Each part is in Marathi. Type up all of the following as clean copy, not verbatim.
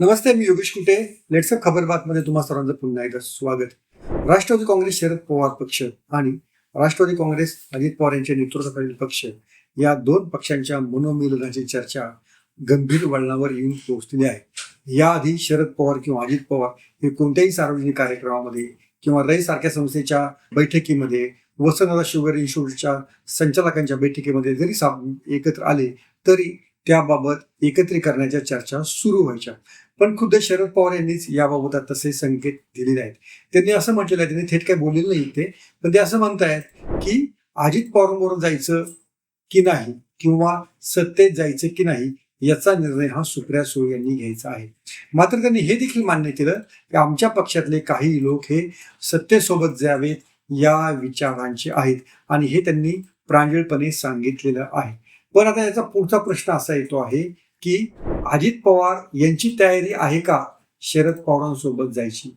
नमस्ते, मी योगेश कुटे. लेट्स अप खबरबातमध्ये तुम्हा सर्वांचं पुन्हा एकदा स्वागत. राष्ट्रवादी काँग्रेस शरद पवार पक्ष आणि राष्ट्रवादी काँग्रेस अजित पवार यांच्या नेतृत्वाखालील पक्ष या दोन पक्षांच्या मनोमिलनाची चर्चा गंभीर वळणावर येऊन पोहोचलेली आहे. याआधी शरद पवार किंवा अजित पवार हे कोणत्याही सार्वजनिक कार्यक्रमामध्ये किंवा रई सारख्या संस्थेच्या बैठकीमध्ये, वसुंधरा शुगर इन्शुरन्सच्या संचालकांच्या बैठकीमध्ये जरी एकत्र आले तरी त्याबाबत एकत्रीकरणाच्या चर्चा सुरू व्हायच्या. पण खुद्द शरद पवार यांनीच याबाबत तसे संकेत दिलेले आहेत. त्यांनी असं म्हटलेलं आहे, त्यांनी थेट काय बोललेलं नाही ते, पण ते असं म्हणतायत की अजित पवारांबरोबर जायचं की नाही किंवा सत्तेत जायचं की नाही याचा निर्णय हा सुप्रिया सुळे यांनी घ्यायचा आहे. मात्र त्यांनी हे देखील मान्य केलं की आमच्या पक्षातले काही लोक हे सत्तेसोबत जावेत या विचारांचे आहेत आणि हे त्यांनी प्रांजळपणे सांगितलेलं आहे. पण आता याचा पुढचा प्रश्न असा येतो आहे की अजित पवार यांची तयारी आहे का शरद पवारांसोबत जायची?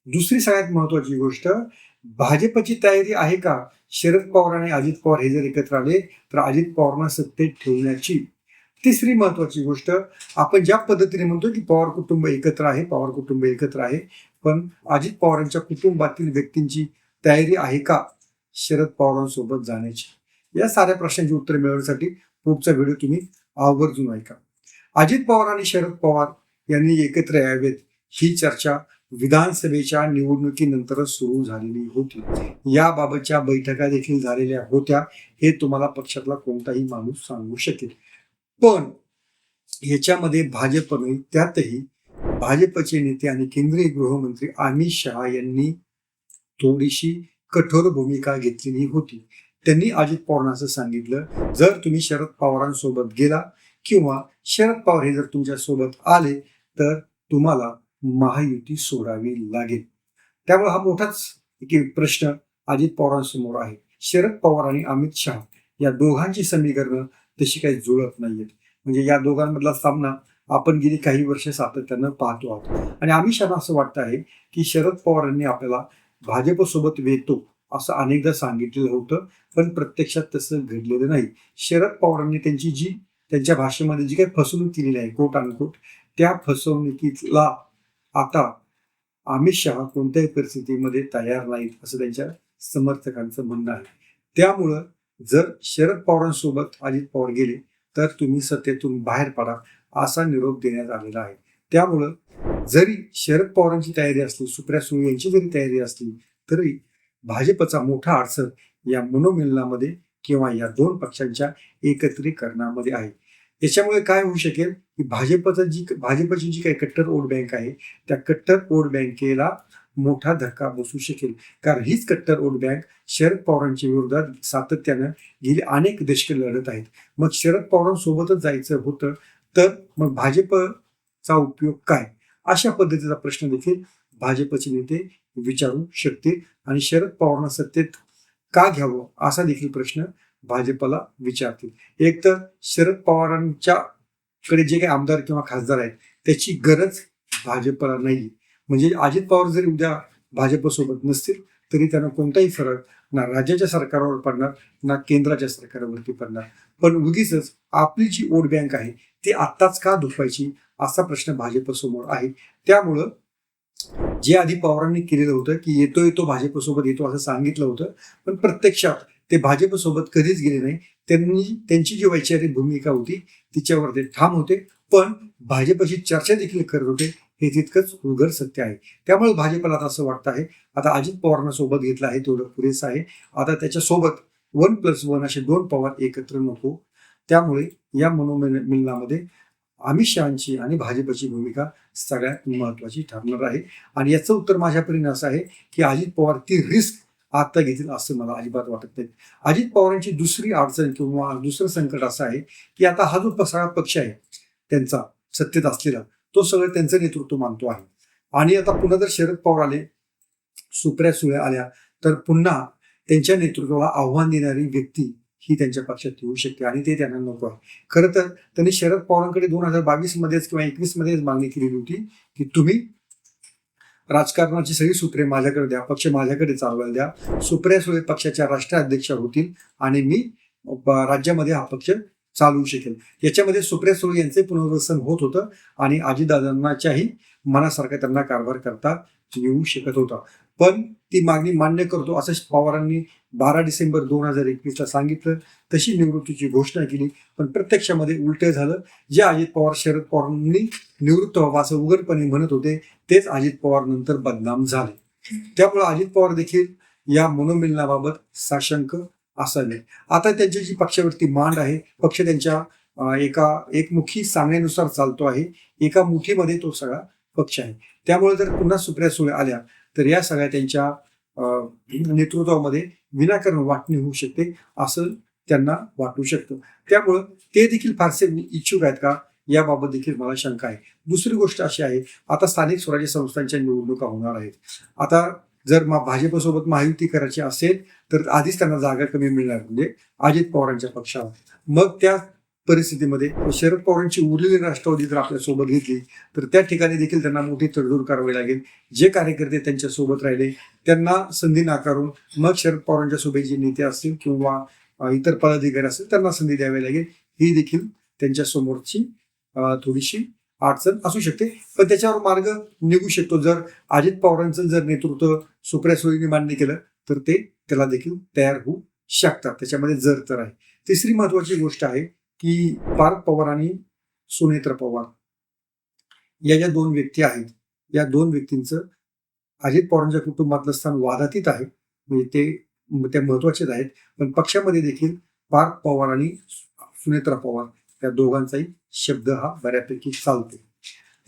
दुसरी सगळ्यात महत्वाची गोष्ट, भाजपची तयारी आहे का शरद पवार आणि अजित पवार हे जर एकत्र आले तर अजित पवारांना सत्तेत ठेवण्याची? तिसरी महत्वाची गोष्ट, आपण ज्या पद्धतीने म्हणतो की पवार कुटुंब एकत्र आहे, पवार कुटुंब एकत्र आहे, पण अजित पवारांच्या कुटुंबातील व्यक्तींची तयारी आहे का शरद पवारांसोबत जाण्याची? या साऱ्या प्रश्नांची उत्तर मिळवण्यासाठी पुढचा व्हिडिओ तुम्ही आवर्जून ऐका. अजित पवार आणि शरद पवार यांनी एकत्र यावेत ही चर्चा विधानसभेच्या निवडणुकीनंतरच सुरू झालेली होती. याबाबतच्या बैठका देखील झालेल्या होत्या, हे तुम्हाला पक्षातला कोणताही माणूस सांगू शकेल. पण याच्यामध्ये भाजप नाही, त्यातही भाजपचे नेते आणि केंद्रीय गृहमंत्री अमित शहा यांनी थोडीशी कठोर भूमिका घेतलेली होती. त्यांनी अजित पवारांना असं सांगितलं, जर तुम्ही शरद पवारांसोबत गेला किंवा शरद पवार हे जर तुमच्या सोबत आले तर तुम्हाला महायुती सोडावी लागेल. त्यामुळे हा मोठाच एक प्रश्न अजित पवारांसमोर आहे. शरद पवार आणि अमित शहा या दोघांची समीकरणं तशी काही जुळत नाहीयेत. म्हणजे या दोघांमधला सामना आपण गेली काही वर्ष सातत्यानं पाहतो आहोत. आणि अमित शहाना असं वाटतं आहे की शरद पवारांनी आपल्याला भाजपसोबत वेतो असं अनेकदा सांगितलेलं होतं, पण प्रत्यक्षात तसं घडलेलं नाही. शरद पवारांनी त्यांच्या भाषेमध्ये जी काही फसवणूक केलेली आहे कोट अनकोट, त्या फसवणुकीला आता अमित शहा कोणत्याही परिस्थितीमध्ये तयार नाहीत असं त्यांच्या समर्थकांचं म्हणणं आहे. त्यामुळं जर शरद पवारांसोबत अजित पवार गेले तर तुम्ही सत्तेतून बाहेर पडा असा निरोप देण्यात आलेला आहे. त्यामुळं जरी शरद पवारांची तयारी असली, सुप्रिया सुळे यांची जरी तयारी असली तरी भाजपचा मोठा अडचण या मनोमिलनामध्ये किंवा या दोन पक्षांच्या एकत्रीकरणामध्ये आहे. याच्यामुळे काय होऊ शकेल की भाजपची जी काही कट्टर वोट बँक आहे त्या कट्टर वोट बँकेला मोठा धक्का बसू शकेल. कारण हीच कट्टर वोट बँक शरद पवारांच्या विरोधात सातत्यानं गेली अनेक दशके लढत आहेत. मग शरद पवारांसोबतच जायचं होतं तर मग भाजपचा उपयोग काय? अशा पद्धतीचा प्रश्न देखील भाजपचे नेते विचारू शकतील आणि शरद पवारांना सत्तेत का घ्यावं असा देखील प्रश्न भाजपला विचारतील. एक तर शरद पवारांच्याकडे जे काही आमदार किंवा खासदार आहेत त्याची गरज भाजपला नाही. म्हणजे अजित पवार जरी उद्या भाजपसोबत नसतील तरी त्यांना कोणताही फरक ना राज्याच्या सरकारवर पडणार ना केंद्राच्या सरकारवरती पडणार. पण उगीच आपली जी वोट बँक आहे ती आत्ताच का दुखवायची असा प्रश्न भाजपसमोर आहे. त्यामुळं जे आधी पवारांनी केलेलं होतं की येतो भाजपसोबत येतो असं सांगितलं होतं, पण प्रत्यक्षात ते भाजपसोबत कधीच गेले नाही. त्यांची जी वैचारिक भूमिका होती तिच्यावर ते ठाम होते, पण भाजपची चर्चा देखील करत होते, हे तितकंच उघड सत्य आहे. त्यामुळे भाजपला आता असं वाटतं आहे आता अजित पवारांना सोबत घेतलं आहे तेवढं पुरेसं आहे, आता त्याच्यासोबत 1+1 असे दोन पवार एकत्र नको. त्यामुळे या मनोमिलनामध्ये अमित शहाची आणि भाजपची भूमिका सगळ्यात महत्वाची ठरणार आहे. आणि याचं उत्तर माझ्या परीने असं आहे की अजित पवार ती रिस्क आता घेतील असं मला अजिबात वाटत नाही. अजित पवारांची दुसरी अडचण किंवा दुसरं संकट असं आहे की आता हा जो सगळा पक्ष आहे त्यांचा सत्तेत असलेला तो सगळं त्यांचं नेतृत्व मानतो आहे. आणि आता पुन्हा जर शरद पवार आले, सुप्रिया सुळे आल्या तर पुन्हा त्यांच्या नेतृत्वाला आव्हान देणारी व्यक्ती ही त्यांच्या पक्षात येऊ शकते आणि ते त्यांना नको आहे. खरं तर त्यांनी शरद पवारांकडे 2022 मध्येच किंवा 21 मध्येच मागणी केलेली होती की तुम्ही राजकारणाची सगळी सूत्रे माझ्याकडे द्या, पक्ष माझ्याकडे चालवायला द्या, सुप्रिया सुळे पक्षाच्या राष्ट्राध्यक्षा होतील आणि मी राज्यामध्ये हा पक्ष चालू शकेल. याच्यामध्ये सुप्रिया सुळे यांचे पुनर्वसन होत होतं आणि अजितदादांच्याही मनासारखा त्यांना कारभार करता येऊ शकत होता. पण ती मागणी मान्य करतो असं पवारांनी 12 डिसेंबर 2021ला सांगितलं. तशी निवृत्तीची घोषणा केली, पण प्रत्यक्षामध्ये उलट झालं. जे अजित पवार शरद पवारांनी निवृत्त व्हावं असं उघडपणे म्हणत होते तेच अजित पवार नंतर बदनाम झाले. त्यामुळे अजित पवार देखील या मनोमिलनाबाबत साशंक असावे. आता त्यांची जी पक्षावरती मांड आहे, पक्ष त्यांच्या एकमुखी सांगण्यानुसार चालतो आहे. एका मुठीमध्ये तो सगळा पक्ष आहे. त्यामुळे जर पुन्हा सुप्रिया सुळे आल्या तर या सगळ्या त्यांच्या नेतृत्वामध्ये विनाकारण वाटणी होऊ शकते असं त्यांना वाटू शकतं. त्यामुळं ते देखील फारसे इच्छुक आहेत का याबाबत देखील मला शंका आहे. दुसरी गोष्ट अशी आहे, आता स्थानिक स्वराज्य संस्थांच्या निवडणुका होणार आहेत. आता जर भाजपसोबत महायुती करायची असेल तर आधीच त्यांना जागा कमी मिळणार म्हणजे अजित पवारांच्या पक्षाला. मग त्या परिस्थितीमध्ये शरद पवारांची उरलेली राष्ट्रवादी जर आपल्या सोबत घेतली तर त्या ठिकाणी देखील त्यांना मोठी तडजोड करावी लागेल. जे कार्यकर्ते त्यांच्या सोबत राहिले त्यांना संधी नाकारून मग शरद पवारांच्या सोबत जे नेते असतील किंवा इतर पदाधिकारी असतील त्यांना संधी द्यावी लागेल. ही देखील त्यांच्या समोरची थोडीशी अडचण असू शकते, पण त्याच्यावर मार्ग निघू शकतो. जर अजित पवारांचं जर नेतृत्व सुप्रिया सुळेंनी मान्य केलं तर ते त्याला देखील तयार होऊ शकतात. त्याच्यामध्ये जर तर आहे. तिसरी महत्वाची गोष्ट आहे की पार्थ पवार आणि सुनेत्रा पवार या ज्या दोन व्यक्ती आहेत, या दोन व्यक्तींचं अजित पवारांच्या कुटुंबातलं स्थान वादातीत आहे. म्हणजे ते महत्वाचेच आहेत, पण पक्षामध्ये देखील पार्थ पवार आणि सुनेत्रा पवार या दोघांचाही शब्द हा बऱ्यापैकी चालतो.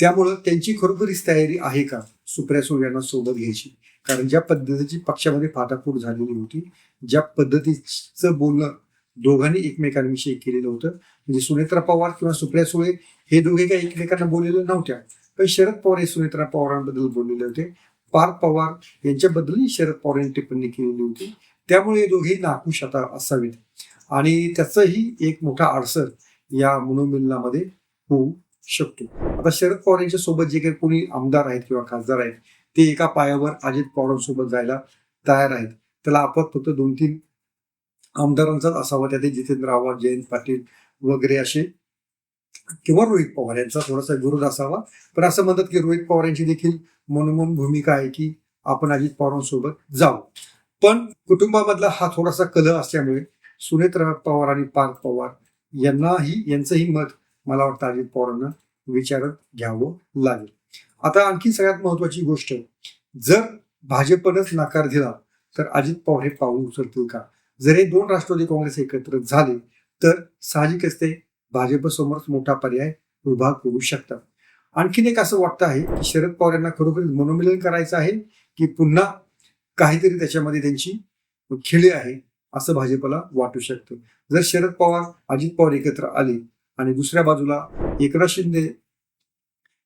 त्यामुळं त्यांची खरोखरीच तयारी आहे का सुप्रिया सुळे यांना सोबत घ्यायची? कारण ज्या पद्धतीची पक्षामध्ये फाटाफूट झालेली होती, ज्या पद्धतीचं बोलणं दोघांनी एकमेकांविषयी केलेलं होतं, म्हणजे सुनेत्रा पवार किंवा सुप्रिया सुळे हे दोघे काही एकमेकांना बोललेले नव्हत्या, पण शरद पवार हे सुनेत्रा पवारांबद्दल बोललेले होते. पार्थ पवार यांच्याबद्दलही शरद पवारांनी टिप्पणी केलेली होती. त्यामुळे हे दोघेही नाखुश आता असावेत आणि त्याचंही एक मोठा अडसर या मनोमिलनामध्ये होऊ शकतो. आता शरद पवार यांच्या सोबत जे काही कोणी आमदार आहेत किंवा खासदार आहेत ते एका पायावर अजित पवारांसोबत जायला तयार आहेत. त्याला आपण फक्त 2-3 आमदारांचाच असावा, त्यात जितेंद्र आव्हाड, जयंत पाटील वगैरे असे किंवा रोहित पवार यांचा थोडासा विरोध असावा. पण असं म्हणतात की रोहित पवार यांची देखील मनोमन भूमिका आहे की आपण अजित पवारांसोबत जाऊ. पण कुटुंबामधला हा थोडासा कलह असल्यामुळे सुनेत्रा पवार आणि पार्थ पवार यांचंही मत मला वाटतं अजित पवारांना विचारात घ्यावं लागेल. आता आणखी सगळ्यात महत्वाची गोष्ट, जर भाजपनंच नकार दिला तर अजित पवार हे पाऊल उचलतील का? जर हे दोन राष्ट्रवादी काँग्रेस एकत्र झाले तर साहजिकच ते भाजपसमोर मोठा पर्याय उभा करू शकतात. आणखीन एक असं वाटतं आहे की शरद पवार यांना खरोखर मनोमिलन करायचं आहे की पुन्हा काहीतरी त्याच्यामध्ये त्यांची खेळी आहे असं भाजपला वाटू शकतं. जर शरद पवार अजित पवार एकत्र आले आणि दुसऱ्या बाजूला एकनाथ शिंदे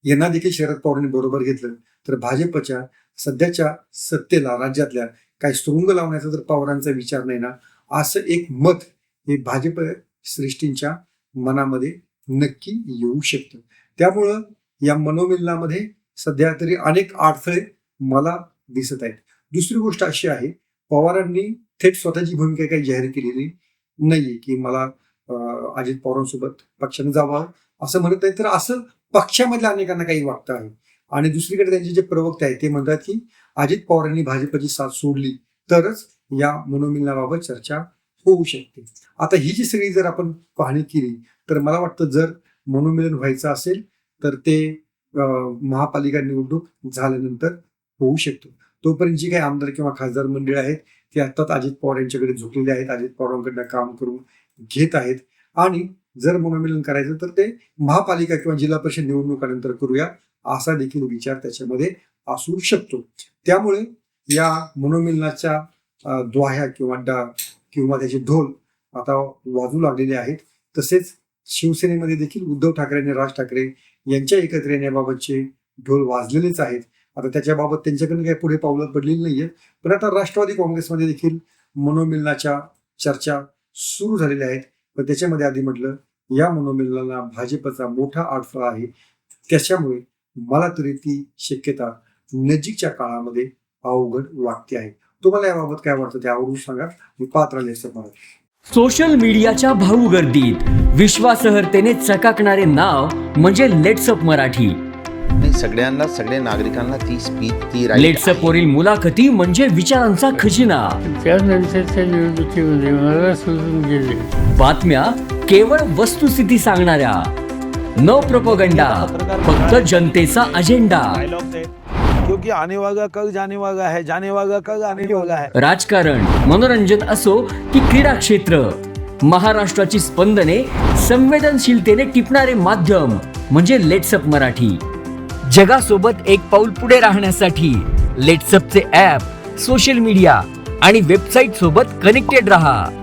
यांना देखील शरद पवारांनी बरोबर घेतलं तर भाजपच्या सध्याच्या सत्तेला राज्यातल्या काही सुरुंग लावण्याचा जर पवारांचा विचार नाही ना, असं एक मत हे भाजप श्रेष्ठींच्या मनामध्ये नक्की येऊ शकतं. त्यामुळं या मनोमिलनामध्ये सध्या तरी अनेक अडथळे मला दिसत आहेत. दुसरी गोष्ट अशी आहे, पवारांनी थेट स्वतःची भूमिका काही जाहीर केलेली नाहीये की मला अजित पवारांसोबत पक्षाने जावं असं म्हणत नाही, तर असं पक्षामधल्या अनेकांना काही वाटतं आहे. आणि दुसरीकडे त्यांचे जे प्रवक्ते आहेत ते म्हणतात की अजित पवारांनी भाजपची साथ सोडली तरच या मनोमिलनाबाबत चर्चा होऊ शकते. आता ही जी सगळी जर आपण पाहणी केली तर मला वाटतं जर मनोमिलन व्हायचं असेल तर ते महापालिका निवडणूक झाल्यानंतर होऊ शकतो. तोपर्यंत जी काही आमदार किंवा खासदार मंडळी आहेत ते आत्ताच अजित पवार यांच्याकडे झुकलेले आहेत, अजित पवारांकडनं काम करून घेत आहेत. आणि जर मनोमिलन करायचं तर ते महापालिका किंवा जिल्हा परिषद निवडणुकानंतर करूया असा देखील विचार त्याच्यामध्ये असू शकतो. त्यामुळे या मनोमिलनाच्या द्वाह्या किंवा त्याचे ढोल आता वाजू लागलेले आहेत. तसेच शिवसेनेमध्ये देखील उद्धव ठाकरे आणि राज ठाकरे यांच्या एकत्र येण्याबाबतचे ढोल वाजलेलेच आहेत. आता त्याच्याबाबत त्यांच्याकडून काही पुढे पावलं पडलेली नाहीये, पण आता राष्ट्रवादी काँग्रेसमध्ये देखील मनोमिलनाच्या चर्चा सुरू झालेल्या आहेत. पण त्याच्यामध्ये आधी म्हटलं या मनोमिलनाला भाजपचा मोठा अडथळा आहे. त्याच्यामुळे मला तरी ती शक्यता नजीकच्या काळामध्ये अवघड वाटते आहे. तुम्हाला याबाबत काय वाटतं ते आवडून सांगा. मी पात्र लेखक. सोशल मीडियाच्या भाऊ गर्दीत विश्वासार्हतेने चकाकणारे नाव म्हणजे लेट्सअप मराठी. आणि सगळ्या नागरिकांना ती स्पीच ती right लेट्सअप आहे. वरील मुलाखती म्हणजे विचारांचा खजिना. त्यानंतरच्या निवडणुकीमध्ये मला सोडून गेले. बातम्या केवळ वस्तुस्थिती सांगणाऱ्या, न प्रोपगंडा, फक्त जनतेचा अजेंडा. क्योंकि आने वाला कल जाने वाला है, जाने वाला कल आने वाला है. राजकारण, मनोरंजन असो की क्रीडा क्षेत्र, महाराष्ट्राची स्पंदने संवेदनशीलतेने टिपणारे माध्यम म्हणजे लेट्सअप मराठी. जगासोबत एक पाऊल पुढे राहण्यासाठी लेट्सअपचे ॲप, सोशल मीडिया आणि वेबसाईट सोबत कनेक्टेड रहा.